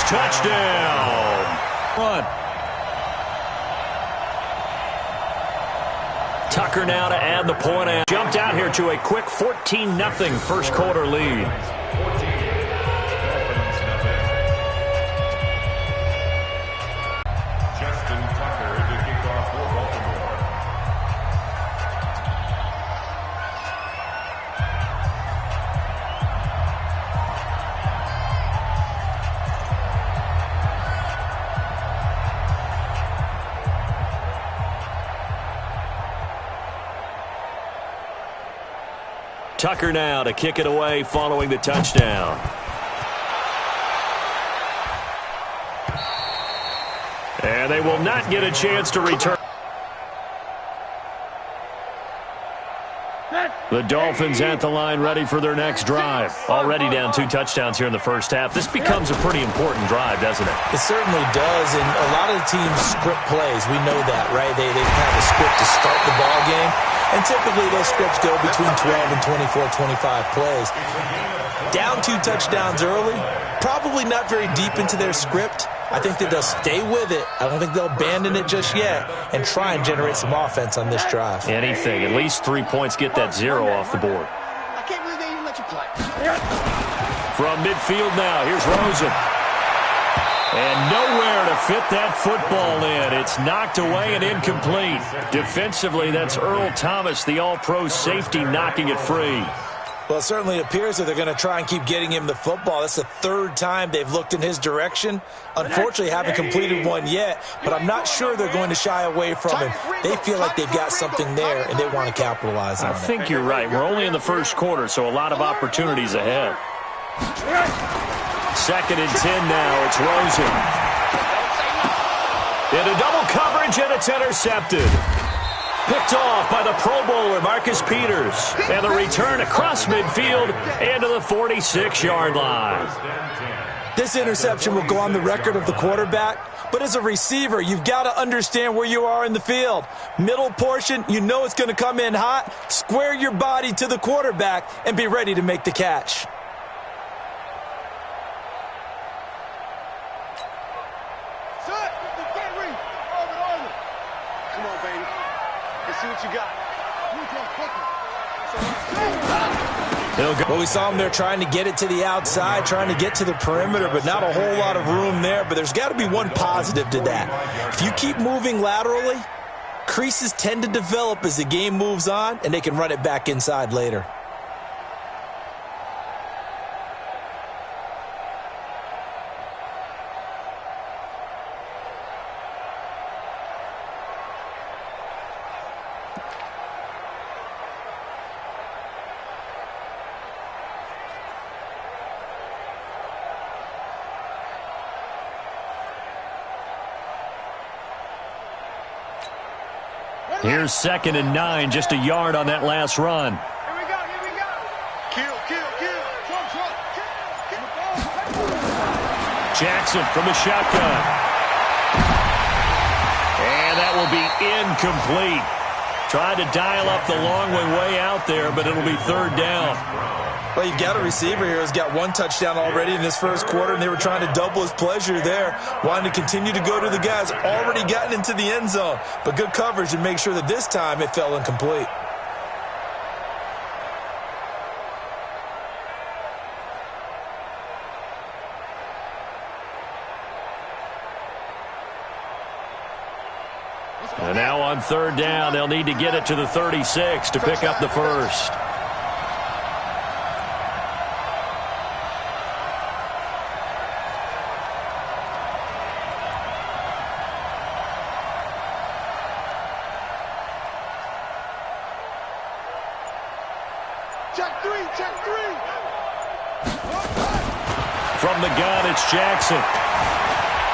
Touchdown. Run. Tucker now to add the point. Jumped out here to a quick 14-0 first quarter lead. Tucker now to kick it away following the touchdown. And they will not get a chance to return. The Dolphins at the line ready for their next drive. Already down 2 touchdowns here in the first half. This becomes a pretty important drive, doesn't it? It certainly does, and a lot of the teams script plays. We know that, right? They have a script to start the ball game, and typically those scripts go between 12 and 24, 25 plays. Down 2 touchdowns early, probably not very deep into their script. I think that they'll stay with it. I don't think they'll abandon it just yet and try and generate some offense on this drive. Anything. At least 3 points, get that 0 off the board. I can't believe they even let you play. From midfield now, here's Rosen. And nowhere to fit that football in. It's knocked away and incomplete. Defensively, that's Earl Thomas, the all-pro safety, knocking it free. Well, it certainly appears that they're going to try and keep getting him the football. That's the 3rd time they've looked in his direction. Unfortunately, haven't completed one yet, but I'm not sure they're going to shy away from him. They feel like they've got something there, and they want to capitalize on it. I think you're right. We're only in the first quarter, so a lot of opportunities ahead. 2nd and 10 now. It's Rosen. Into double coverage, and it's intercepted. Picked off by the Pro Bowler, Marcus Peters. And the return across midfield and to the 46-yard line. This interception will go on the record of the quarterback, but as a receiver, you've got to understand where you are in the field. Middle portion, you know it's going to come in hot. Square your body to the quarterback and be ready to make the catch. Well, we saw him there trying to get it to the outside, trying to get to the perimeter, but not a whole lot of room there. But there's got to be one positive to that. If you keep moving laterally, creases tend to develop as the game moves on, and they can run it back inside later. Here's 2nd and 9, just a yard on that last run. Here we go. Kill. Jackson from the shotgun. And that will be incomplete. Tried to dial up the long way out there, but it'll be 3rd down. Well, you've got a receiver here who's got 1 touchdown already in this first quarter, and they were trying to double his pleasure there, wanting to continue to go to the guys already gotten into the end zone. But good coverage and make sure that this time it fell incomplete. And now on 3rd down, they'll need to get it to the 36 to pick up the first. Check three. From the gun, it's Jackson.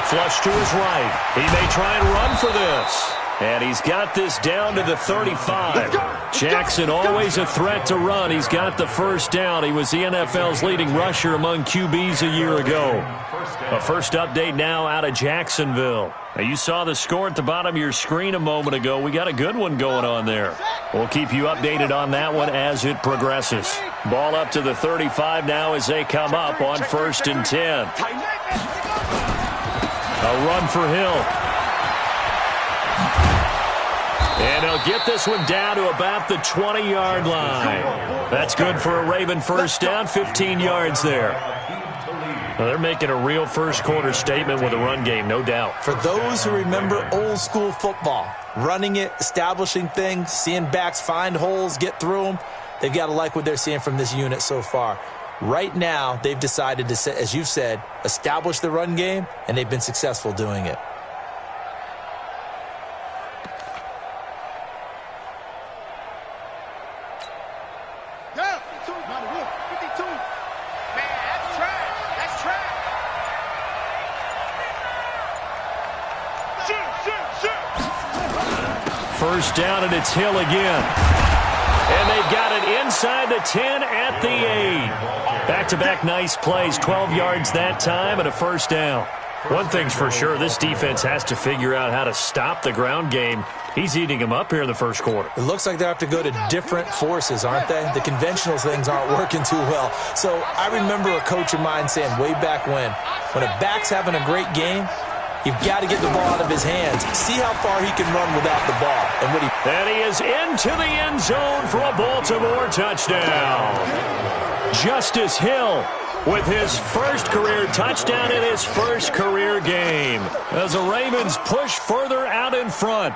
Flush to his right. He may try and run for this. And he's got this down to the 35. Jackson always a threat to run. He's got the first down. He was the NFL's leading rusher among QBs a year ago. A first update now out of Jacksonville. Now you saw the score at the bottom of your screen a moment ago. We got a good one going on there. We'll keep you updated on that one as it progresses. Ball up to the 35 now as they come up on 1st and 10. A run for Hill. And he'll get this one down to about the 20-yard line. That's good for a Raven first down, 15 yards there. Well, they're making a real first-quarter statement with a run game, no doubt. For those who remember old-school football, running it, establishing things, seeing backs find holes, get through them, they've got to like what they're seeing from this unit so far. Right now, they've decided to, as you've said, establish the run game, and they've been successful doing it. First down, and it's Hill again. And they've got it inside the 10 at the 8. Back-to-back nice plays, 12 yards that time and a first down. One thing's for sure, this defense has to figure out how to stop the ground game. He's eating them up here in the first quarter. It looks like they have to go to different forces, aren't they? The conventional things aren't working too well. So I remember a coach of mine saying way back when a back's having a great game, you've got to get the ball out of his hands. See how far he can run without the ball. And he is into the end zone for a Baltimore touchdown. Justice Hill with his first career touchdown in his first career game as the Ravens push further out in front.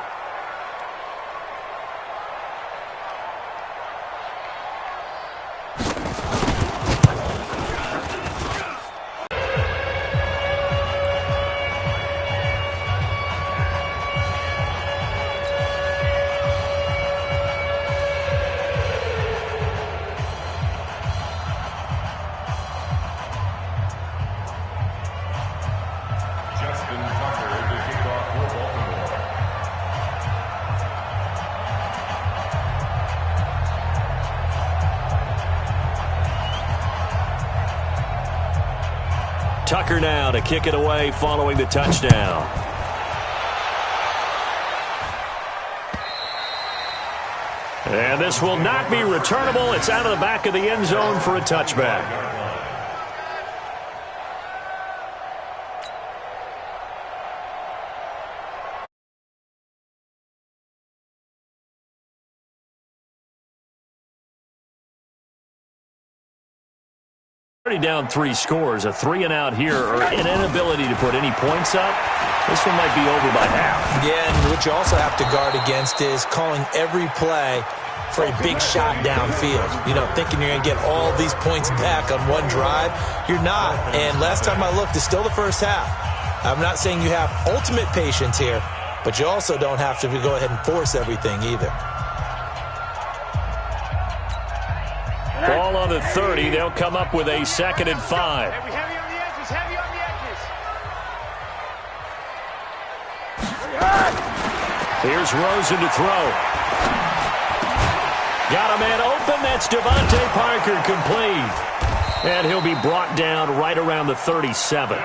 Tucker now to kick it away following the touchdown. And this will not be returnable. It's out of the back of the end zone for a touchback. Down 3 scores, a 3-and-out here, or an inability to put any points up. This one might be over by half. Yeah, and what you also have to guard against is calling every play for a big shot downfield. You know, thinking you're going to get all these points back on one drive. You're not. And last time I looked, it's still the first half. I'm not saying you have ultimate patience here, but you also don't have to go ahead and force everything either. Ball on the 30. They'll come up with a 2nd and 5. Heavy on the edges, heavy on the edges. Here's Rosen to throw. Got a man open. That's Devontae Parker complete. And he'll be brought down right around the 37.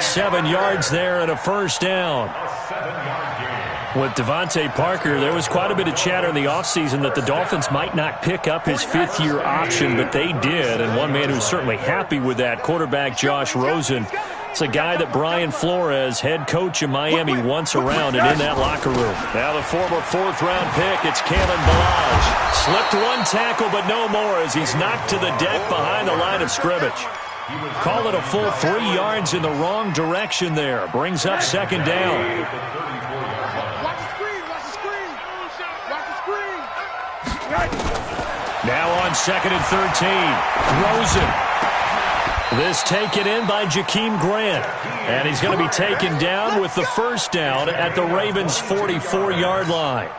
7 yards there and a first down. With Devontae Parker, there was quite a bit of chatter in the offseason that the Dolphins might not pick up his 5th-year option, but they did. And one man who's certainly happy with that, quarterback Josh Rosen. It's a guy that Brian Flores, head coach of Miami, wants around and in that locker room. Now the former 4th-round pick, it's Kalen Ballage. Slipped one tackle, but no more as he's knocked to the deck behind the line of scrimmage. Call it a full 3 yards in the wrong direction there. Brings up 2nd down. Now on 2nd and 13. Rosen. This taken in by Jakeem Grant. And he's going to be taken down with the first down at the Ravens' 44-yard line.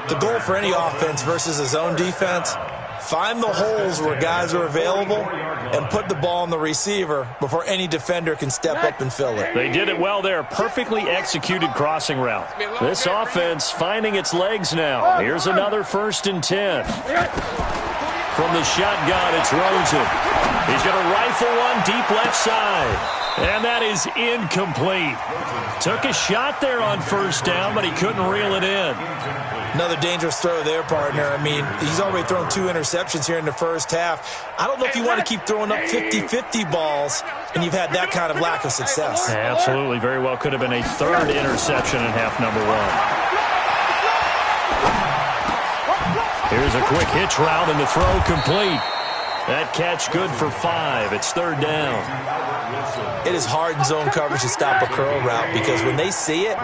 The goal for any offense versus his own defense, find the holes where guys are available and put the ball on the receiver before any defender can step up and fill it. They did it well there. Perfectly executed crossing route. This offense finding its legs now. Here's another 1st and 10. From the shotgun, it's Rosen. He's going to rifle one deep left side. And that is incomplete. Took a shot there on first down, but he couldn't reel it in. Another dangerous throw there, partner. I mean, he's already thrown 2 interceptions here in the first half. I don't know if you want to keep throwing up 50-50 balls, and you've had that kind of lack of success. Absolutely. Very well could have been a 3rd interception in half number 1. Here's a quick hitch route, and the throw complete. That catch good for 5. It's 3rd down. It is hard in zone coverage to stop a curl route because when they see it,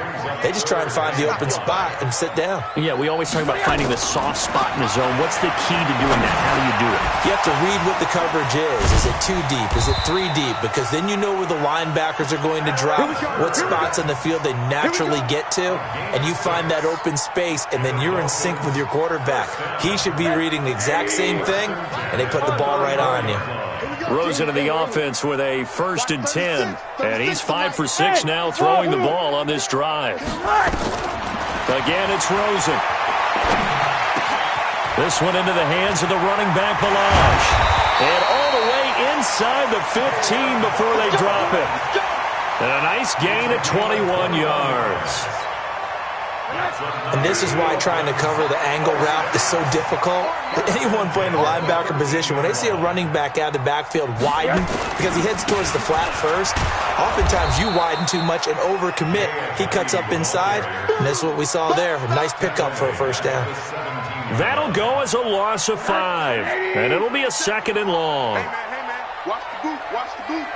they just try and find the open spot and sit down. Yeah, we always talk about finding the soft spot in the zone. What's the key to doing that? How do you do it? You have to read what the coverage is. Is it 2 deep? Is it 3 deep? Because then you know where the linebackers are going to drop, what spots on the field they naturally get to, and you find that open space, and then you're in sync with your quarterback. He should be reading the exact same thing, and they put the ball right on you. Rosen in the offense with a 1st and 10. And he's 5 for 6 now throwing the ball on this drive. Again, it's Rosen. This one into the hands of the running back, Ballage. And all the way inside the 15 before they drop it. And a nice gain at 21 yards. And this is why trying to cover the angle route is so difficult. Anyone playing the linebacker position, when they see a running back out of the backfield widen because he heads towards the flat first, oftentimes you widen too much and overcommit. He cuts up inside, and that's what we saw there. A nice pickup for a 1st down. That'll go as a loss of 5. And it'll be a 2nd and long. Hey, man. Watch the boot. Watch the boot.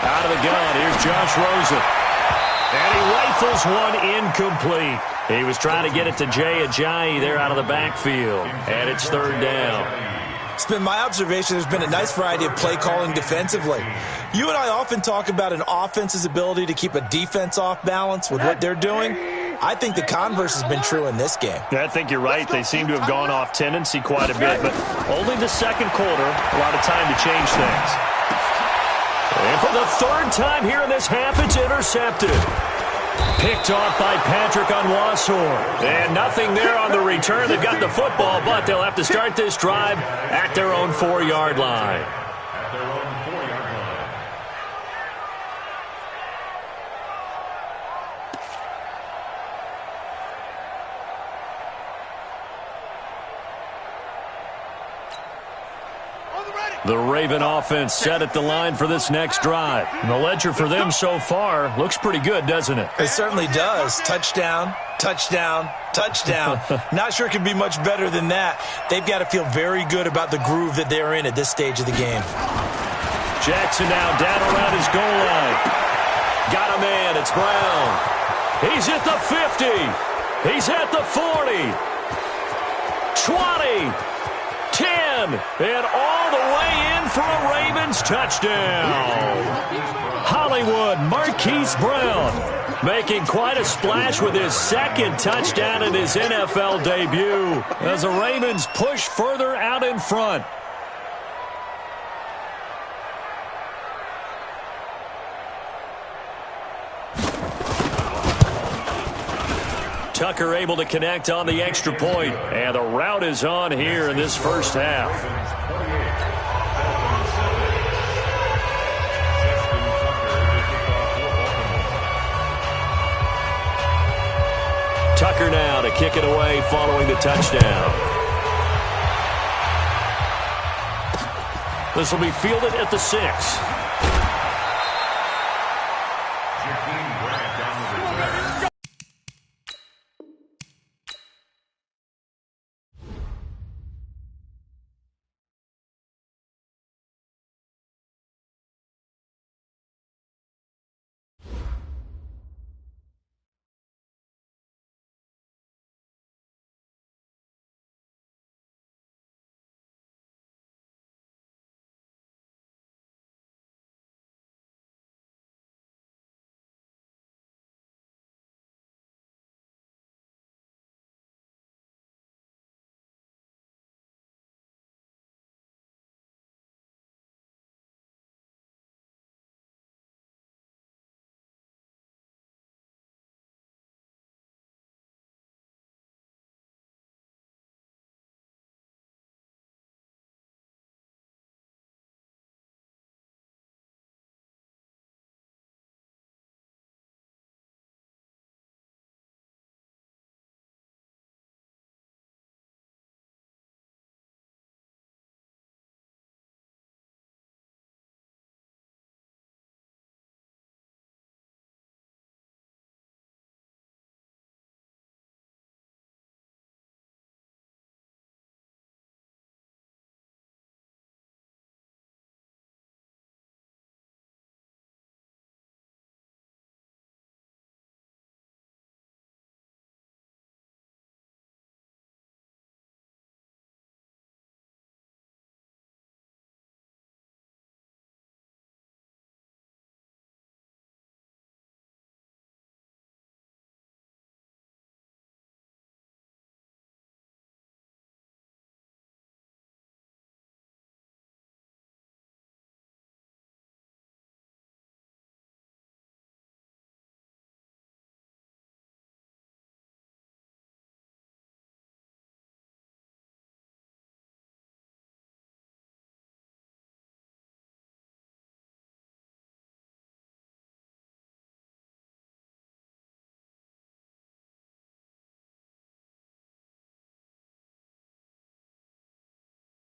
Out of the gun, here's Josh Rosen. And he rifles one incomplete. He was trying to get it to Jay Ajayi there out of the backfield. And it's 3rd down. It's been my observation there's been a nice variety of play calling defensively. You and I often talk about an offense's ability to keep a defense off balance with what they're doing. I think the converse has been true in this game. I think you're right. They seem to have gone off tendency quite a bit, but only the 2nd quarter, a lot of time to change things. And for the 3rd time here in this half, it's intercepted. Picked off by Patrick Onwuasor. And nothing there on the return. They've got the football, but they'll have to start this drive at their own 4-yard line. The Raven offense set at the line for this next drive. And the ledger for them so far looks pretty good, doesn't it? It certainly does. Touchdown, touchdown, touchdown. Not sure it could be much better than that. They've got to feel very good about the groove that they're in at this stage of the game. Jackson now down around his goal line. Got a man. It's Brown. He's at the 50. He's at the 40. 20. 10. And all the way in for a Ravens touchdown. Hollywood Marquise Brown making quite a splash with his 2nd touchdown in his NFL debut as the Ravens push further out in front. Tucker able to connect on the extra point, and the route is on here in this first half. Tucker now to kick it away following the touchdown. This will be fielded at the 6.